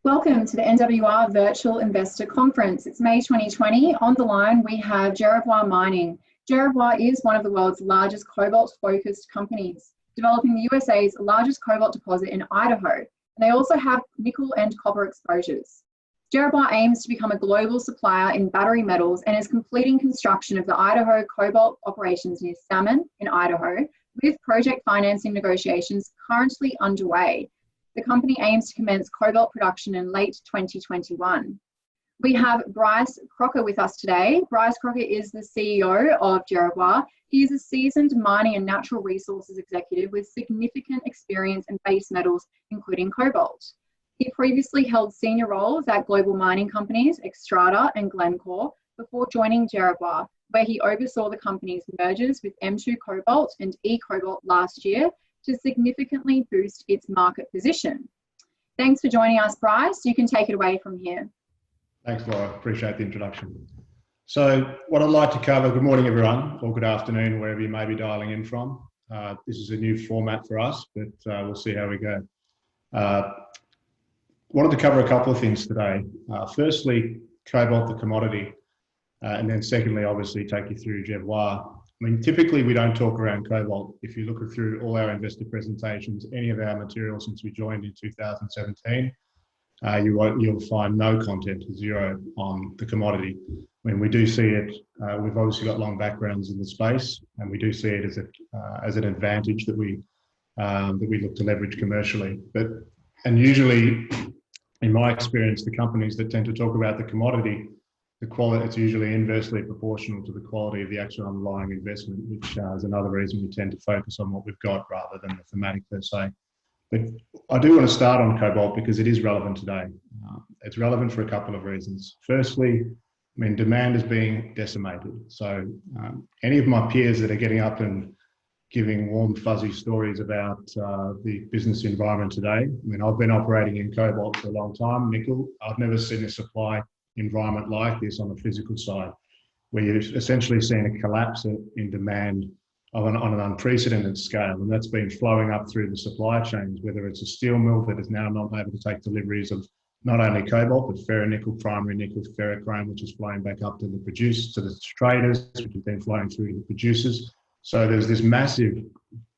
Welcome to the NWR Virtual Investor Conference. It's May 2020. On the line, we have Jervois Mining. Jervois is one of the world's largest cobalt-focused companies, developing the USA's largest cobalt deposit in Idaho. And they also have nickel and copper exposures. Jervois aims to become a global supplier in battery metals and is completing construction of the Idaho Cobalt Operations near Salmon in Idaho, with project financing negotiations currently underway. The company aims to commence cobalt production in late 2021. We have Bryce Crocker with us today. Bryce Crocker is the CEO of Jervois. He is a seasoned mining and natural resources executive with significant experience in base metals, including cobalt. He previously held senior roles at global mining companies, Xstrata and Glencore, before joining Jervois, where he oversaw the company's mergers with M2 Cobalt and E-Cobalt last year, to significantly boost its market position. Thanks for joining us, Bryce. You can take it away from here. Thanks, Laura. Appreciate the introduction. So what I'd like to cover, good morning, everyone, or good afternoon, wherever you may be dialing in from. This is a new format for us, but we'll see how we go. Wanted to cover a couple of things today. Firstly, cobalt, the commodity, and then secondly, obviously, take you through Jervois. I mean, typically we don't talk around cobalt. If you look through all our investor presentations, any of our material since we joined in 2017, you'll find no content, zero, on the commodity. When we do see it, we've obviously got long backgrounds in the space, and we do see it as an advantage that we look to leverage commercially. And usually, in my experience, the companies that tend to talk about the commodity, the quality, it's usually inversely proportional to the quality of the actual underlying investment, which is another reason we tend to focus on what we've got rather than the thematic per se. But I do want to start on cobalt because it is relevant today. It's relevant for a couple of reasons. Firstly, I mean, demand is being decimated. So any of my peers that are getting up and giving warm, fuzzy stories about the business environment today, I mean, I've been operating in cobalt for a long time, nickel. I've never seen a supply environment like this on the physical side, where you've essentially seen a collapse in demand on an unprecedented scale, and that's been flowing up through the supply chains, whether it's a steel mill that is now not able to take deliveries of not only cobalt, but ferronickel, primary nickel, ferrochrome, which is flowing back up to the traders, which is then flowing through to the producers. So there's this massive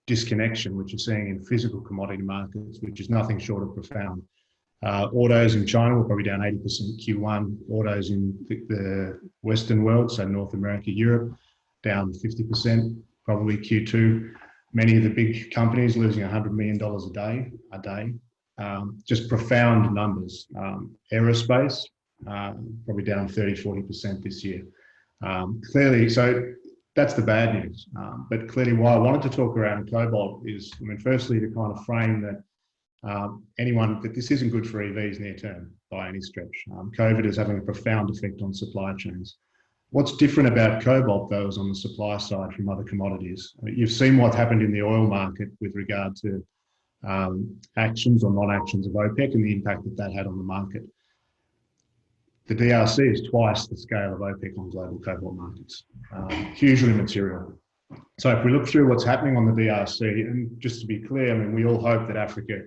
disconnection, which you're seeing in physical commodity markets, which is nothing short of profound. Autos in China were probably down 80% Q1. Autos in the Western world, so North America, Europe, down 50%, probably Q2. Many of the big companies losing $100 million a day. Just profound numbers. Aerospace, probably down 30-40% this year. Clearly, so that's the bad news. But clearly why I wanted to talk around cobalt is, I mean, firstly, to kind of frame that that this isn't good for EVs near term by any stretch. COVID is having a profound effect on supply chains. What's different about cobalt, though, is on the supply side from other commodities. You've seen what's happened in the oil market with regard to actions or non-actions of OPEC and the impact that had on the market. The DRC is twice the scale of OPEC on global cobalt markets, hugely material. So if we look through what's happening on the DRC, and just to be clear, I mean, we all hope that Africa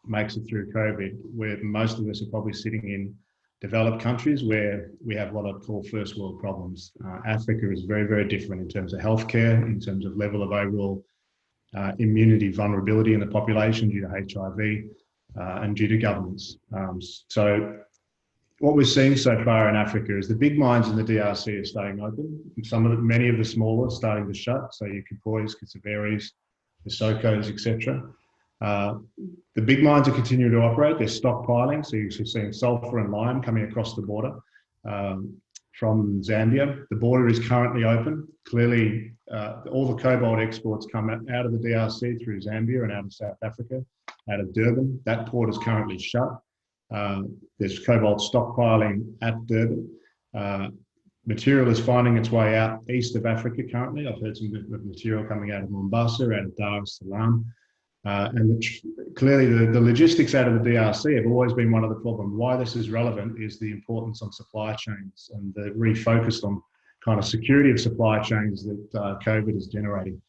makes it through COVID, where most of us are probably sitting in developed countries where we have what I'd call first world problems. Africa is very, very different in terms of healthcare, in terms of level of overall immunity vulnerability in the population due to HIV and due to governments. So what we're seeing so far in Africa is the big mines in the DRC are staying open. Many of the smaller are starting to shut. So your Kipoys, Kitsaveris, the Sokos, etc. The big mines are continuing to operate. They're stockpiling. So you're seeing sulfur and lime coming across the border from Zambia. The border is currently open. Clearly, all the cobalt exports come out of the DRC through Zambia and out of South Africa, out of Durban. That port is currently shut. There's cobalt stockpiling at Durban. Material is finding its way out east of Africa currently. I've heard some material coming out of Mombasa, out of Dar es Salaam. Clearly the logistics out of the DRC have always been one of the problems. Why this is relevant is the importance on supply chains and the refocus on kind of security of supply chains that COVID is generating.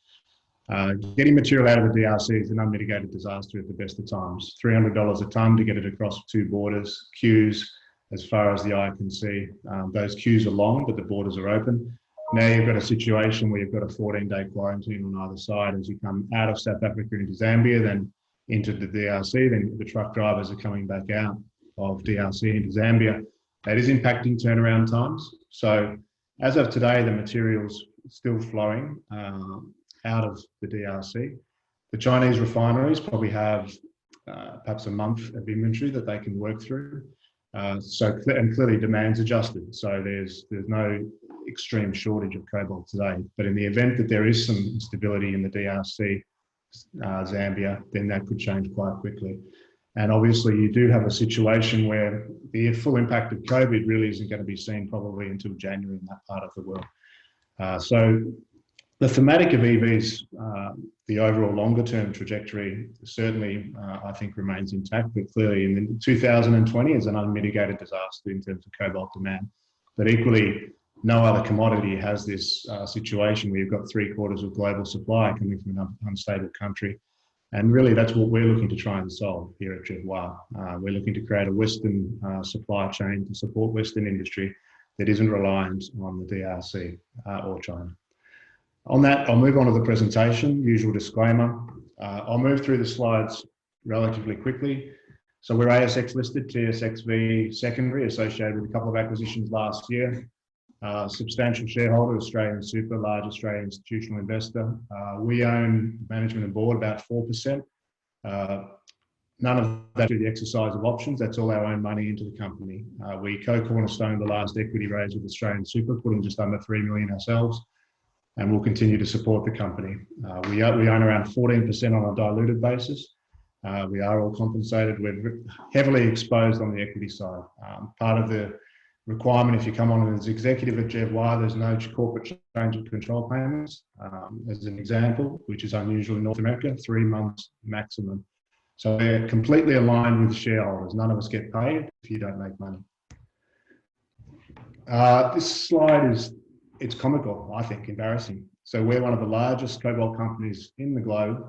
Getting material out of the DRC is an unmitigated disaster at the best of times. $300 a tonne to get it across 2 borders, queues as far as the eye can see. Those queues are long, but the borders are open. Now you've got a situation where you've got a 14-day quarantine on either side as you come out of South Africa into Zambia, then into the DRC, then the truck drivers are coming back out of DRC into Zambia. That is impacting turnaround times. So as of today, the material's still flowing out of the DRC. The Chinese refineries probably have perhaps a month of inventory that they can work through. And clearly demand's adjusted. So there's no extreme shortage of cobalt today. But in the event that there is some instability in the DRC, Zambia, then that could change quite quickly. And obviously you do have a situation where the full impact of COVID really isn't going to be seen probably until January in that part of the world. So the thematic of EVs, the overall longer term trajectory certainly I think remains intact, but clearly in 2020 is an unmitigated disaster in terms of cobalt demand. But equally, no other commodity has this situation where you've got 3/4 of global supply coming from an unstable country. And really that's what we're looking to try and solve here at Jervois. We're looking to create a Western supply chain to support Western industry that isn't reliant on the DRC or China. On that, I'll move on to the presentation, usual disclaimer. I'll move through the slides relatively quickly. So we're ASX listed, TSXV secondary, associated with a couple of acquisitions last year. Substantial shareholder, Australian Super, large Australian institutional investor. We own management and board about 4%. None of that through the exercise of options. That's all our own money into the company. We co-cornerstoned the last equity raise with Australian Super, putting just under 3 million ourselves, and we'll continue to support the company. We own around 14% on a diluted basis. We are all compensated. We're heavily exposed on the equity side. Part of the requirement, if you come on as executive at Jervois, there's no corporate change of control payments. As an example, which is unusual in North America, 3 months maximum. So we're completely aligned with shareholders. None of us get paid if you don't make money. This slide it's comical, I think, embarrassing. So we're one of the largest cobalt companies in the globe,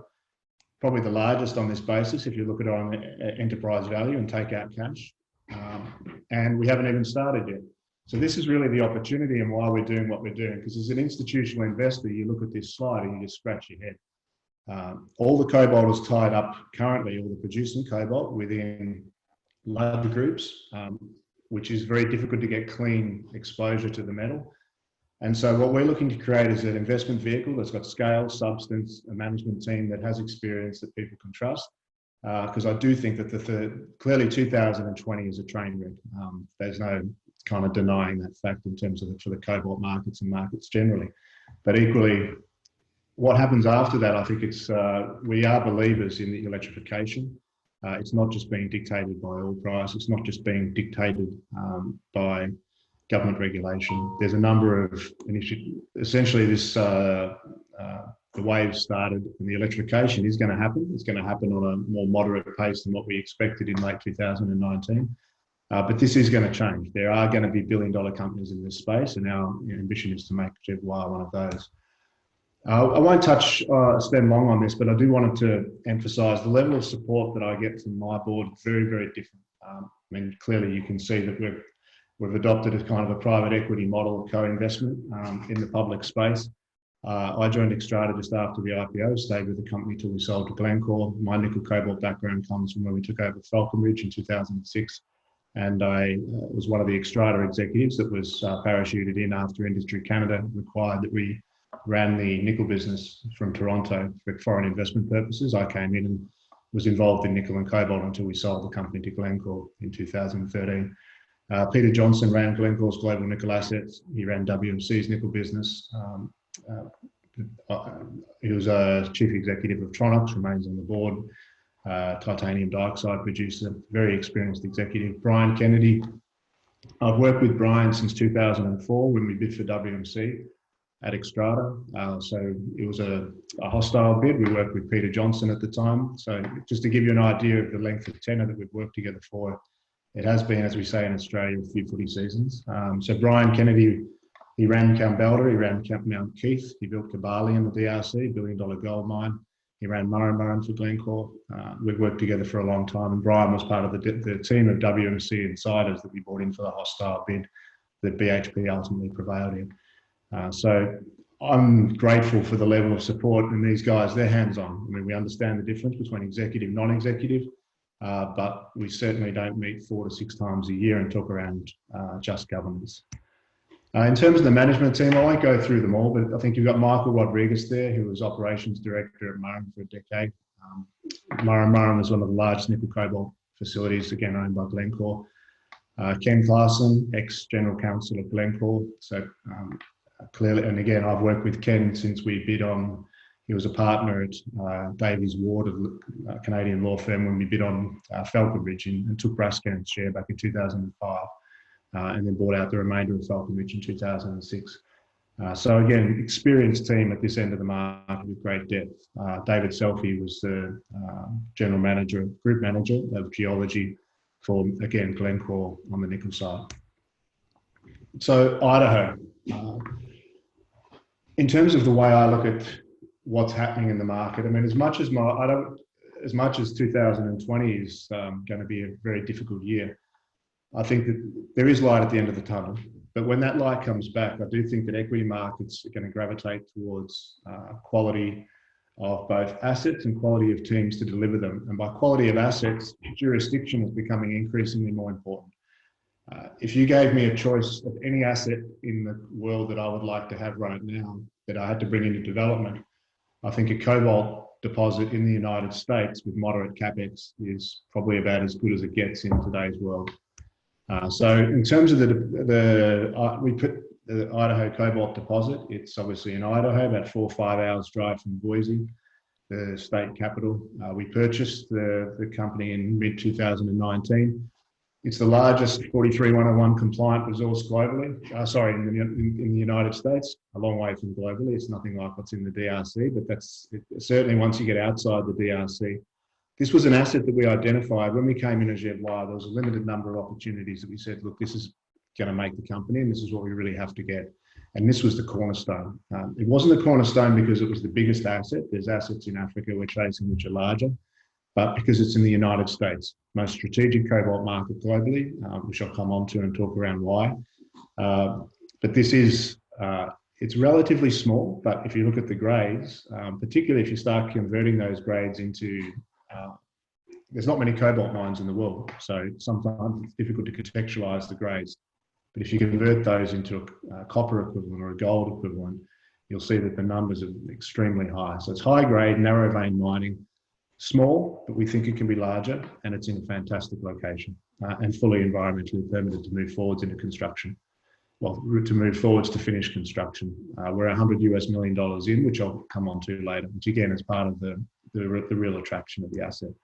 probably the largest on this basis if you look at it on enterprise value and take out cash. And we haven't even started yet. So this is really the opportunity and why we're doing what we're doing, because as an institutional investor, you look at this slide and you just scratch your head. All the cobalt is tied up currently, all the producing cobalt within larger groups, which is very difficult to get clean exposure to the metal. And so what we're looking to create is an investment vehicle that's got scale, substance, a management team that has experience that people can trust. Because I do think that clearly 2020 is a train wreck. There's no kind of denying that fact in terms of for the cobalt markets and markets generally. But equally, what happens after that, I think we are believers in the electrification. It's not just being dictated by oil price. It's not just being dictated by government regulation. There's a number of initiatives. Essentially, the wave started and the electrification is going to happen. It's going to happen on a more moderate pace than what we expected in late 2019. But this is going to change. There are going to be billion-dollar companies in this space, and our ambition is to make Jervois one of those. I won't spend long on this, but I do want to emphasise the level of support that I get from my board is very, very different. I mean, clearly you can see that we've adopted a kind of a private equity model of co-investment in the public space. I joined Xstrata just after the IPO, stayed with the company till we sold to Glencore. My nickel cobalt background comes from when we took over Falconbridge in 2006. And I was one of the Xstrata executives that was parachuted in after Industry Canada required that we ran the nickel business from Toronto for foreign investment purposes. I came in and was involved in nickel and cobalt until we sold the company to Glencore in 2013. Peter Johnson ran Glencore's global nickel assets. He ran WMC's nickel business. He was a chief executive of Tronox, remains on the board, titanium dioxide producer, very experienced executive. Brian Kennedy, I've worked with Brian since 2004 when we bid for WMC at Xstrata. So it was a hostile bid. We worked with Peter Johnson at the time. So just to give you an idea of the length of tenure that we've worked together for, it has been, as we say in Australia, a few footy seasons. So Brian Kennedy He ran Kambalda, he ran Mount Keith, he built Kibali in the DRC, billion-dollar gold mine. He ran Murrin for Glencore. We've worked together for a long time, and Brian was part of the team of WMC insiders that we brought in for the hostile bid that BHP ultimately prevailed in. So I'm grateful for the level of support, and these guys, they're hands-on. I mean, we understand the difference between executive and non-executive, but we certainly don't meet 4 to 6 times a year and talk around just governance. In terms of the management team, I won't go through them all, but I think you've got Michael Rodriguez there, who was operations director at Murrin for a decade. Murrin was one of the largest nickel cobalt facilities, again owned by Glencore. Ken Clarkson, ex-general counsel of Glencore. So clearly, and again, I've worked with Ken since we bid on, he was a partner at Davies Ward, a Canadian law firm, when we bid on Falcon Ridge and took Brascan's share back in 2005. And then bought out the remainder of Falcon Ridge in 2006. So again, experienced team at this end of the market with great depth. David Selfie was the general manager, group manager of geology for, again, Glencore on the nickel side. So Idaho, in terms of the way I look at what's happening in the market, I mean, as much as 2020 is going to be a very difficult year, I think that there is light at the end of the tunnel, but when that light comes back, I do think that equity markets are going to gravitate towards quality of both assets and quality of teams to deliver them. And by quality of assets, jurisdiction is becoming increasingly more important. If you gave me a choice of any asset in the world that I would like to have right now that I had to bring into development, I think a cobalt deposit in the United States with moderate capex is probably about as good as it gets in today's world. So in terms of we put the Idaho Cobalt deposit, it's obviously in Idaho, about 4 or 5 hours drive from Boise, the state capital. We purchased the company in mid-2019. It's the largest 43101 compliant resource globally, in the United States, a long way from globally. It's nothing like what's in the DRC, but certainly once you get outside the DRC. This was an asset that we identified when we came in as Jervois. There was a limited number of opportunities that we said, look, this is going to make the company and this is what we really have to get. And this was the cornerstone. It wasn't the cornerstone because it was the biggest asset. There's assets in Africa we're chasing which are larger, but because it's in the United States, most strategic cobalt market globally, which I'll come on to and talk around why. But this is, it's relatively small, but if you look at the grades, particularly if you start converting those grades into there's not many cobalt mines in the world, so sometimes it's difficult to contextualize the grades. But if you convert those into a copper equivalent or a gold equivalent, you'll see that the numbers are extremely high. So it's high grade, narrow vein mining, small, but we think it can be larger, and it's in a fantastic location and fully environmentally permitted to move forwards into construction. Well, to move forwards to finish construction. We're $100 million in, which I'll come on to later, which again is part of the real attraction of the asset.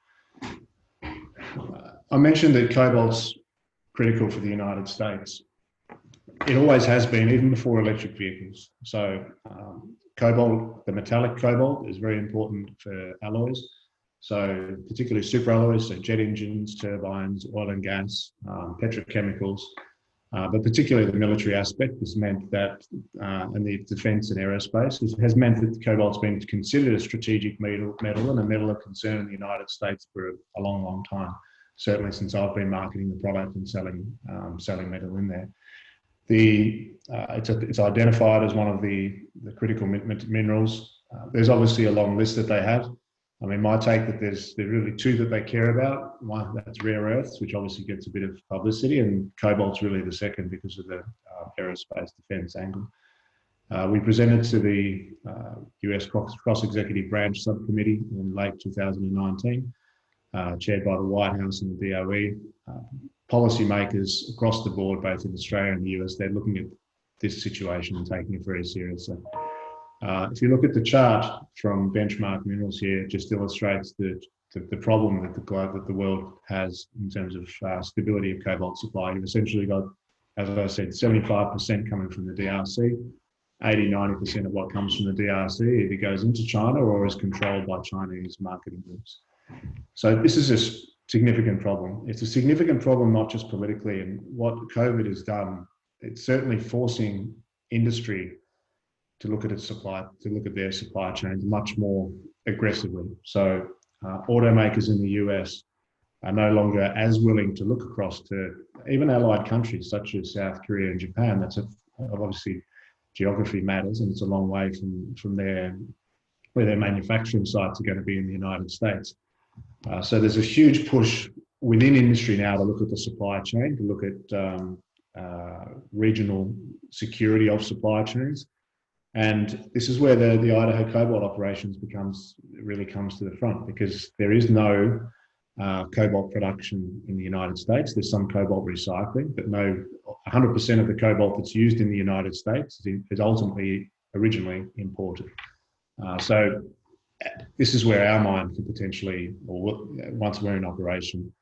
I mentioned that cobalt's critical for the United States. It always has been, even before electric vehicles. So cobalt, the metallic cobalt, is very important for alloys. So particularly super alloys, so jet engines, turbines, oil and gas, petrochemicals. But particularly the military aspect has meant that, and the defence and aerospace, has meant that cobalt's been considered a strategic metal and a metal of concern in the United States for a long, long time. Certainly since I've been marketing the product and selling metal in there. It's identified as one of the critical minerals. There's obviously a long list that they have. I mean, my take that there's really 2 that they care about. One, that's rare earths, which obviously gets a bit of publicity, and cobalt's really the second because of the aerospace defense angle. We presented to the US Cross-Executive Branch Subcommittee in late 2019, chaired by the White House and the DOE. Policymakers across the board, both in Australia and the US, they're looking at this situation and taking it very seriously. If you look at the chart from Benchmark Minerals here, it just illustrates the problem that the world has in terms of stability of cobalt supply. You've essentially got, as I said, 75% coming from the DRC, 80–90% of what comes from the DRC either goes into China or is controlled by Chinese marketing groups. So this is a significant problem. It's a significant problem not just politically, and what COVID has done, it's certainly forcing industry to look at their supply chains much more aggressively. So automakers in the US are no longer as willing to look across to even allied countries such as South Korea and Japan. Obviously geography matters, and it's a long way from where their manufacturing sites are going to be in the United States. So there's a huge push within industry now to look at the supply chain, to look at regional security of supply chains. And this is where the Idaho Cobalt Operations really comes to the front, because there is no cobalt production in the United States. There's some cobalt recycling, but no 100% of the cobalt that's used in the United States is ultimately originally imported. So this is where our mine could potentially, or once we're in operation,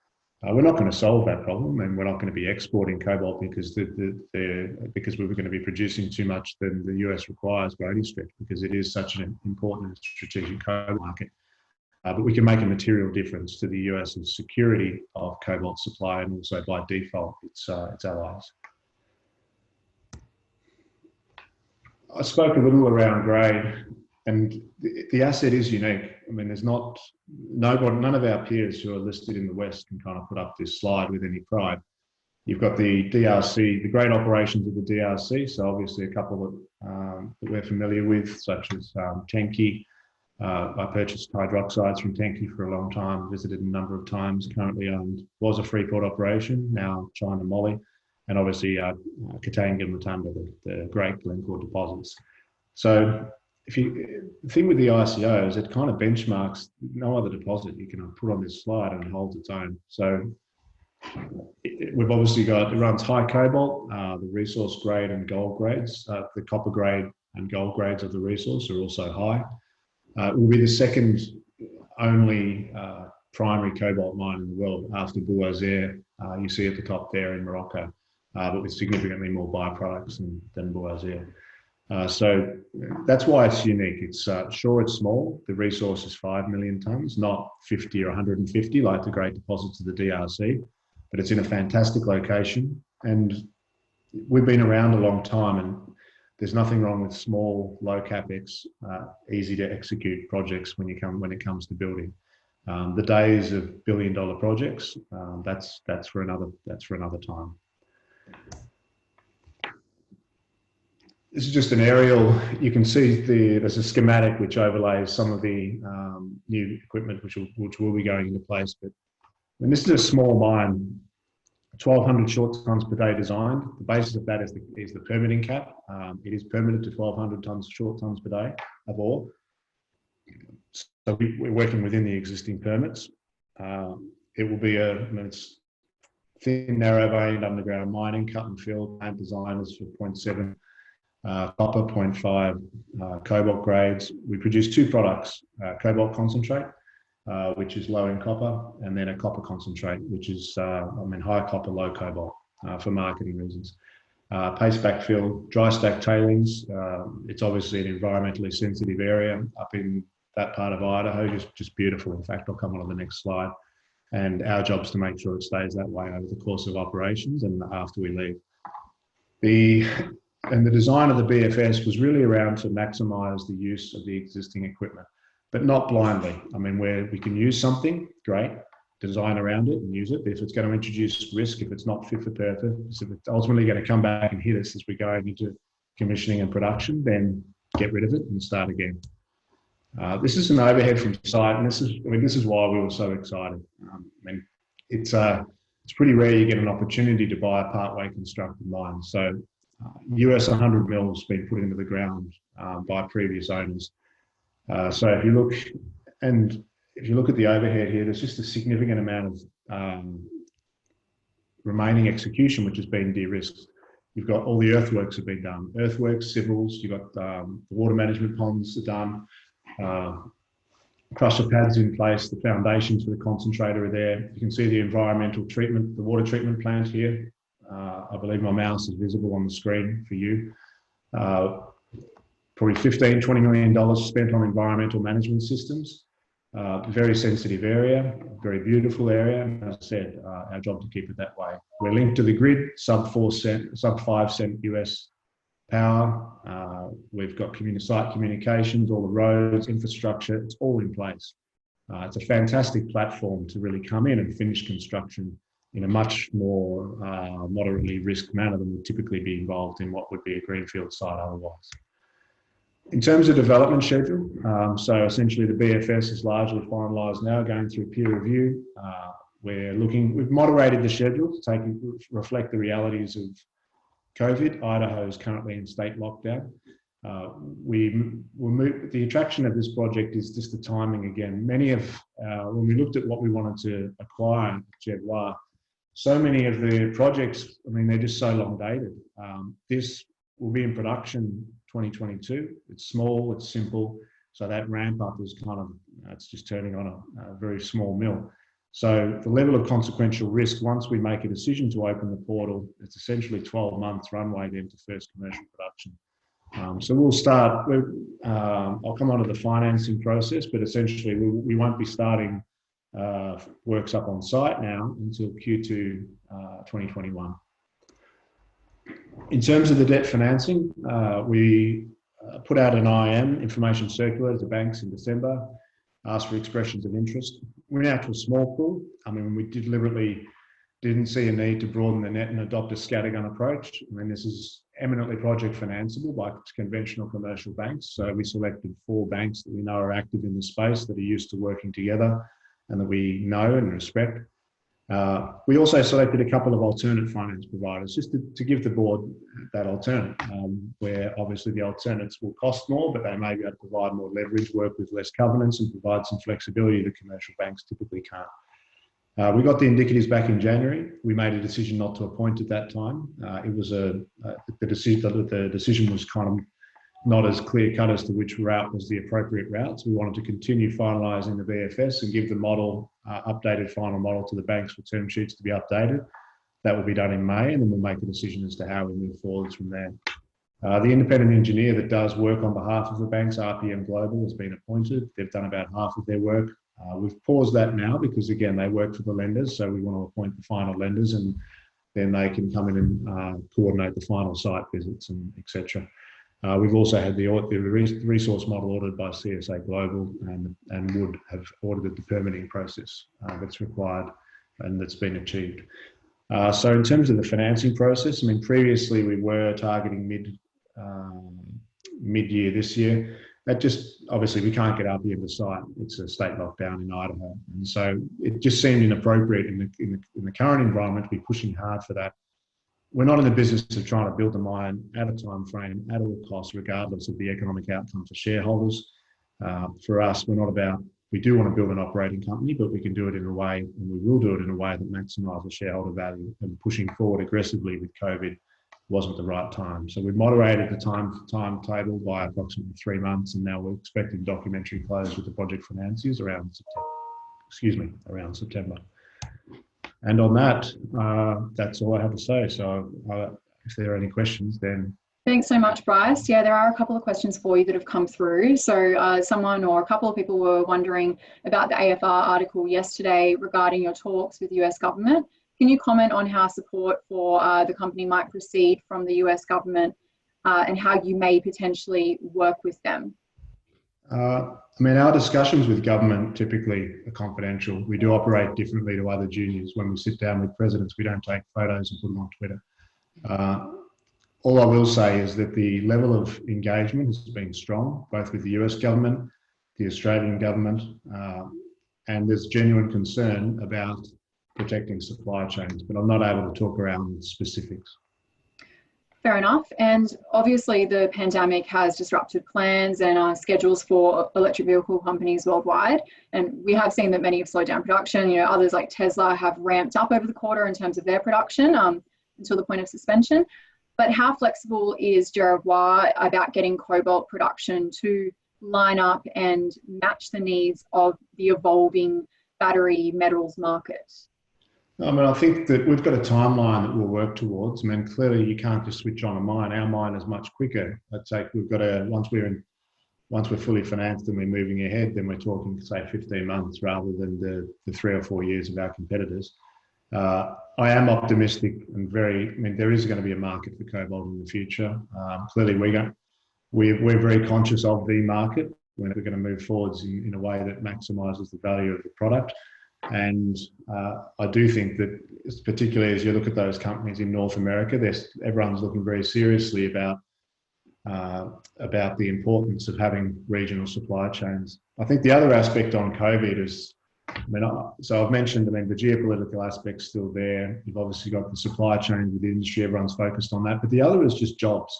we're not going to solve that problem, and we're not going to be exporting cobalt because because we were going to be producing too much than the US requires by any stretch, because it is such an important and strategic cobalt market. But we can make a material difference to the US's security of cobalt supply, and also by default its allies. I spoke a little around grade, and the asset is unique. I mean, there's none of our peers who are listed in the West can kind of put up this slide with any pride. You've got the DRC, the great operations of the DRC. So obviously a couple that we're familiar with, such as Tenke. I purchased hydroxides from Tenke for a long time, visited a number of times, currently was a Freeport operation, now China Moly, and obviously Katanga and Mutanda, the great Glencore deposits. So the thing with the ICO is it kind of benchmarks no other deposit you can put on this slide and holds its own. So we've obviously it runs high cobalt, the resource grade and gold grades, the copper grade and gold grades of the resource are also high. It will be the second only primary cobalt mine in the world after Bouazer. You see at the top there in Morocco, but with significantly more byproducts than Bouazer. So that's why it's unique. It's sure it's small. The resource is 5 million tonnes, not 50 or 150 like the great deposits of the DRC, but it's in a fantastic location. And we've been around a long time, and there's nothing wrong with small, low capex, easy to execute projects when it comes to building. The days of billion-dollar projects, that's for another time. This is just an aerial. You can see there's a schematic which overlays some of the new equipment which will be going into place. But this is a small mine, 1,200 short tonnes per day designed. The basis of that is the permitting cap. It is permitted to 1,200 short tonnes per day of ore. So we're working within the existing permits. It will be it's thin, narrow veined underground mining, cut and fill. Plant design is for 0.7 copper, 0.5 cobalt grades. We produce two products, cobalt concentrate, which is low in copper, and then a copper concentrate, which is high copper, low cobalt, for marketing reasons. Paste backfill, dry stack tailings. It's obviously an environmentally sensitive area up in that part of Idaho, just beautiful. In fact, I'll come on to the next slide. And our job is to make sure it stays that way over the course of operations and after we leave. The design of the BFS was really around to maximise the use of the existing equipment, but not blindly. I mean, where we can use something, great, design around it and use it. But if it's going to introduce risk, if it's not fit for purpose, if it's ultimately going to come back and hit us as we're going into commissioning and production, then get rid of it and start again. This is an overhead from site, and this is why we were so excited. It's pretty rare you get an opportunity to buy a partway constructed mine. So US 100 mils been put into the ground by previous owners. So if you look at the overhead here, there's just a significant amount of remaining execution which has been de-risked. You've got all the earthworks have been done, earthworks, civils. You've got the water management ponds are done, crusher pads in place, the foundations for the concentrator are there. You can see the environmental treatment, the water treatment plant here. I believe my mouse is visible on the screen for you. Probably $15, $20 million spent on environmental management systems. Very sensitive area, very beautiful area. And as I said, our job to keep it that way. We're linked to the grid, sub 5 cent US power, we've got site communications, all the roads, infrastructure, it's all in place. It's a fantastic platform to really come in and finish construction in a much more moderately risked manner than would typically be involved in what would be a greenfield site otherwise. In terms of development schedule, so essentially the BFS is largely finalised now, going through peer review. We've moderated the schedule to reflect the realities of COVID. Idaho is currently in state lockdown. The attraction of this project is just the timing again. When we looked at what we wanted to acquire at Jervois, so many of the projects, I mean, they're just so long dated. This will be in production 2022. It's small, it's simple. So that ramp up is it's just turning on a very small mill. So the level of consequential risk, once we make a decision to open the portal, it's essentially 12 months runway then to first commercial production. So we'll start, I'll come on to the financing process, but essentially we won't be starting works up on site now until Q2 2021. In terms of the debt financing, we put out an IM, information circular, to banks in December, asked for expressions of interest. We're now to a small pool. I mean, we deliberately didn't see a need to broaden the net and adopt a scattergun approach. I mean, this is eminently project financeable by conventional commercial banks. So we selected 4 banks that we know are active in the space, that are used to working together and that we know and respect. We also selected a couple of alternate finance providers just to give the board that alternate, where obviously the alternates will cost more, but they may be able to provide more leverage, work with less covenants and provide some flexibility that commercial banks typically can't. We got the indicatives back in January. We made a decision not to appoint at that time. It was the decision was kind of not as clear cut as to which route was the appropriate route. So we wanted to continue finalising the BFS and give the model, updated final model to the banks for term sheets to be updated. That will be done in May, and then we'll make a decision as to how we move forwards from there. The independent engineer that does work on behalf of the banks, RPM Global, has been appointed. They've done about half of their work. We've paused that now because, again, they work for the lenders, so we want to appoint the final lenders, and then they can come in and coordinate the final site visits and etc. We've also had the resource model audited by CSA Global, and would have audited the permitting process that's required and that's been achieved. So in terms of the financing process, I mean, previously we were targeting mid-year this year. That just, obviously we can't get RPM to site. It's a state lockdown in Idaho. And so it just seemed inappropriate in the current environment to be pushing hard for that. We're not in the business of trying to build a mine at a time frame, at all costs, regardless of the economic outcome for shareholders. For us, we do want to build an operating company, but we can do it in a way, and we will do it in a way that maximises shareholder value. And pushing forward aggressively with COVID wasn't the right time. So we've moderated the timetable by approximately 3 months, and now we're expecting documentary close with the project financiers around September. And on that, that's all I have to say. So if there are any questions, then... Thanks so much, Bryce. Yeah, there are a couple of questions for you that have come through. So someone or a couple of people were wondering about the AFR article yesterday regarding your talks with the US government. Can you comment on how support for the company might proceed from the US government and how you may potentially work with them? I mean, our discussions with government typically are confidential. We do operate differently to other juniors. When we sit down with presidents, we don't take photos and put them on Twitter. All I will say is that the level of engagement has been strong, both with the US government, the Australian government, and there's genuine concern about protecting supply chains, but I'm not able to talk around specifics. Fair enough. And obviously the pandemic has disrupted plans and schedules for electric vehicle companies worldwide. And we have seen that many have slowed down production. You know, others like Tesla have ramped up over the quarter in terms of their production until the point of suspension. But how flexible is Jervois about getting cobalt production to line up and match the needs of the evolving battery metals market? I mean, I think that we've got a timeline that we'll work towards. I mean, clearly you can't just switch on a mine. Our mine is much quicker. I'd say we've got once we're fully financed and we're moving ahead, then we're talking, say, 15 months rather than the 3 or 4 years of our competitors. I am optimistic and there is going to be a market for cobalt in the future. Clearly, we're very conscious of the market when we're going to move forwards in a way that maximises the value of the product. And I do think that, particularly as you look at those companies in North America, everyone's looking very seriously about the importance of having regional supply chains. I think the other aspect on COVID is, so I've mentioned, the geopolitical aspect's still there. You've obviously got the supply chain with the industry, everyone's focused on that. But the other is just jobs.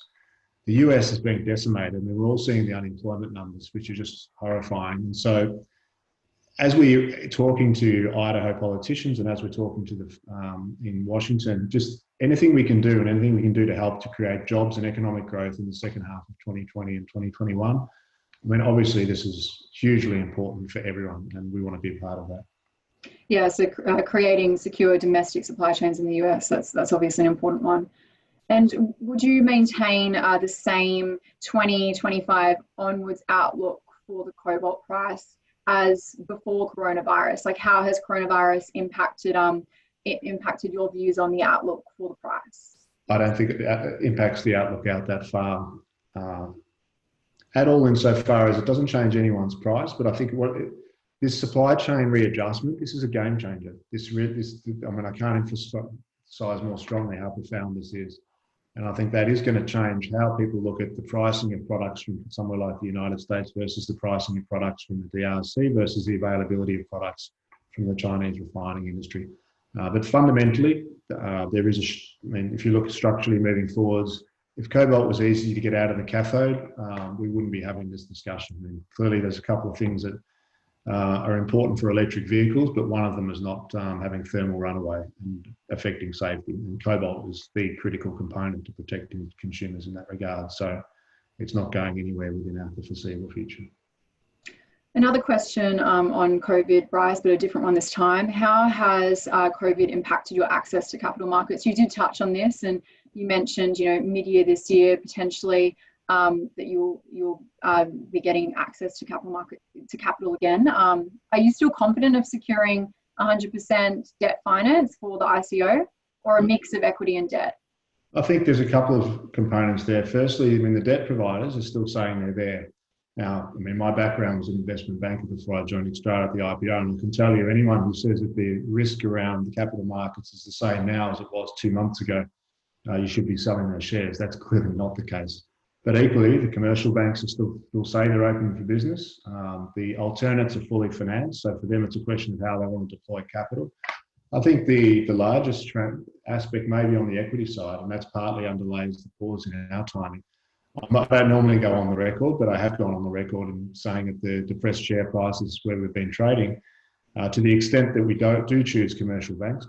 The US has been decimated, and we're all seeing the unemployment numbers, which are just horrifying. And so as we're talking to Idaho politicians and as we're talking to in Washington, just anything we can do and anything we can do to help to create jobs and economic growth in the second half of 2020 and 2021. Obviously this is hugely important for everyone and we want to be a part of that. Yeah, so creating secure domestic supply chains in the US, that's obviously an important one. And would you maintain the same 2025 onwards outlook for the cobalt price as before coronavirus? Like, how has coronavirus impacted your views on the outlook for the price? I don't think it impacts the outlook out that far at all, insofar as it doesn't change anyone's price. But I think this supply chain readjustment, this is a game changer. I can't emphasize more strongly how profound this is. And I think that is going to change how people look at the pricing of products from somewhere like the United States versus the pricing of products from the DRC versus the availability of products from the Chinese refining industry. But fundamentally, there is if you look structurally moving forwards, if cobalt was easy to get out of the cathode, we wouldn't be having this discussion. Clearly there's a couple of things that are important for electric vehicles, but one of them is not having thermal runaway and affecting safety. And cobalt is the critical component to protecting consumers in that regard. So it's not going anywhere within the foreseeable future. Another question on COVID, Bryce, but a different one this time. How has COVID impacted your access to capital markets? You did touch on this, and you mentioned, mid-year this year potentially that you'll be getting access to capital again. Are you still confident of securing 100% debt finance for the ICO, or a mix of equity and debt? I think there's a couple of components there. Firstly, the debt providers are still saying they're there. Now, my background was an investment banker before I joined Xstrata at the IPO, and I can tell you, anyone who says that the risk around the capital markets is the same now as it was 2 months ago, you should be selling those shares. That's clearly not the case. But equally, the commercial banks are still say they're open for business. The alternates are fully financed, so for them it's a question of how they want to deploy capital. I think the largest aspect may be on the equity side, and that's partly underlays the pause in our timing. I don't normally go on the record, but I have gone on the record in saying that the depressed share prices where we've been trading, to the extent that we do choose commercial banks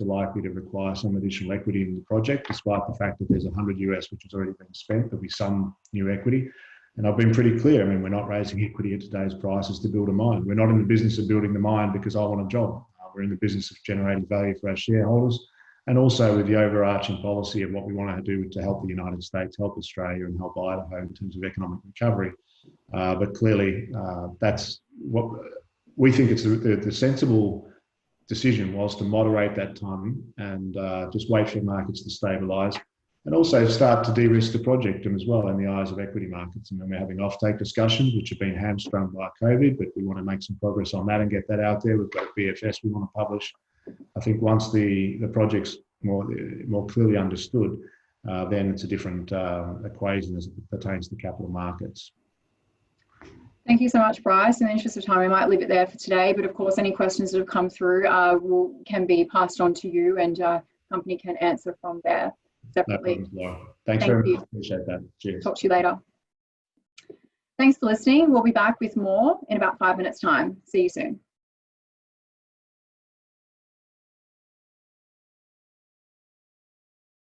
are likely to require some additional equity in the project, despite the fact that there's $100 which has already been spent. There'll be some new equity. And I've been pretty clear. We're not raising equity at today's prices to build a mine. We're not in the business of building the mine because I want a job. We're in the business of generating value for our shareholders, and also with the overarching policy of what we want to do to help the United States, help Australia, and help Idaho in terms of economic recovery. But clearly, that's what we think. It's the sensible decision was to moderate that timing and just wait for markets to stabilise, and also start to de-risk the project as well in the eyes of equity markets. And then we're having offtake discussions, which have been hamstrung by COVID, but we want to make some progress on that and get that out there. We've got a BFS we want to publish. I think once the project's more clearly understood, then it's a different equation as it pertains to capital markets. Thank you so much, Bryce. In the interest of time, we might leave it there for today, but of course, any questions that have come through can be passed on to you, and company can answer from there separately. No problems, Laura. Thanks very much. Appreciate that. Cheers. Talk to you later. Thanks for listening. We'll be back with more in about 5 minutes' time. See you soon.